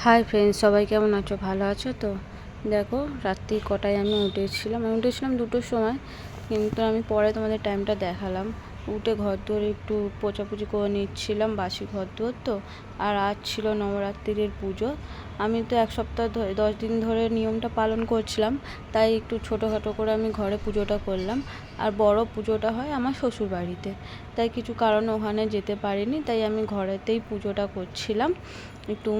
Hi friends, সবাই কেমন আছো? ভালো আছো তো? দেখো রাত্রি কটায় আমি উঠেছিলাম 2টোর সময়, কিন্তু আমি পরে তোমাদের টাইমটা দেখালাম। উঠে ঘরদোর একটু পোছাপুছি করে নিচ্ছিলাম, বাসি ঘরদোর তো। আর আজ ছিল নবরাত্রির পুজো। আমি তো 1 সপ্তাহ ধরে 10 দিন ধরে নিয়মটা পালন করছিলাম, তাই একটু ছোটোখাটো করে আমি ঘরে পুজোটা করলাম। আর বড় পুজোটা হয় আমার শ্বশুর বাড়িতে, তাই কিছু কারণে ওখানে যেতে পারিনি, তাই আমি ঘরেতেই পুজোটা করছিলাম। একটু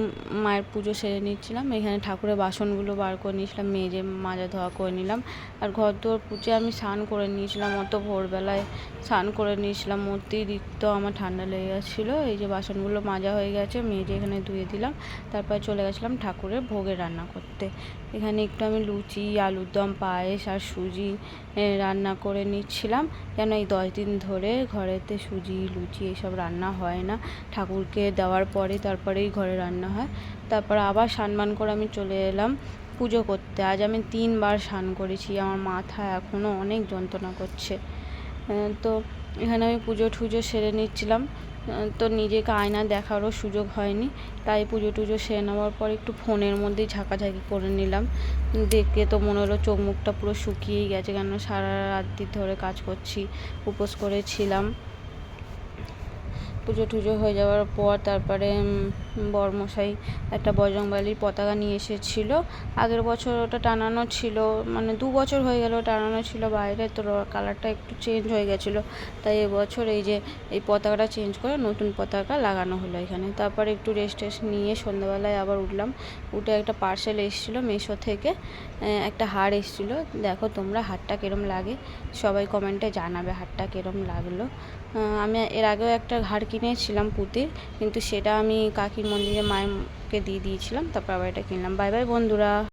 মায়ের পুজো সেরে নিচ্ছিলাম। এখানে ঠাকুরের বাসনগুলো বার করে নিয়েছিলাম, মেজে মাজা ধোয়া করে নিলাম। আর ঘর দোর পুজো আমি স্নান করে নিয়েছিলাম, অত ভোরবেলায় স্নান করে নিয়েছিলাম, অতিরিক্ত আমার ঠান্ডা লেগে গেছিলো। এই যে বাসনগুলো মাজা হয়ে গেছে, মেজে এখানে ধুয়ে দিলাম। তারপরে চলে গেছিলাম ঠাকুরের ভোগের রান্না করতে। এখানে একটু আমি লুচি, আলুর দম, পায়েস আর সুজি রান্না করে নিচ্ছিলাম, কেন এই 10 দিন ধরে ঘরেতে সুজি লুচি এইসব রান্না হয় না। ঠাকুরকে দেওয়ার পরে তারপরেই ঘরে রান্না হয়। তারপর আবার স্নান করে আমি চলে এলাম পুজো করতে। আজ আমি 3বার স্নান করেছি, আমার মাথা এখনও অনেক যন্ত্রণা করছে। তো এখানে আমি পুজো টুজো সেরে নিচ্ছিলাম, তো নিজেকে আয়না দেখারও সুযোগ হয়নি, তাই পুজো টুজো সেরে নেওয়ার পর একটু ফোনের মধ্যেই ঝাঁকাঝাঁকি করে নিলাম। দেখে তো মনে হলো চোখ মুখটা পুরো শুকিয়েই গেছে, কেন সারা রাত্রি ধরে কাজ করছি, উপোস করেছিলাম। পুজো টুজো হয়ে যাওয়ার পর তারপরে বরমশাই একটা বজরংবলীর পতাকা নিয়ে এসেছিলো। আগের বছর ওটা টানানো ছিল, মানে 2 বছর হয়ে গেল টানানো ছিল বাইরে, তো কালারটা একটু চেঞ্জ হয়ে গেছিলো, তাই এবছর এই যে এই পতাকাটা চেঞ্জ করে নতুন পতাকা লাগানো হলো এখানে। তারপরে একটু রেস্ট নিয়ে সন্ধ্যাবেলায় আবার উঠলাম। উঠে একটা পার্সেল এসেছিলো মিশো থেকে, একটা হার এসেছিলো। দেখো তোমরা হারটা কীরম লাগে, সবাই কমেন্টে জানাবে হারটা কীরম লাগলো। আমি এর আগেও একটা হার কিনেছিলাম পুঁতির, কিন্তু সেটা আমি কাকির মন্দিরে মায়েরকে দিয়ে দিয়েছিলাম, তারপর আবার এটা কিনলাম। বাই বাই বন্ধুরা।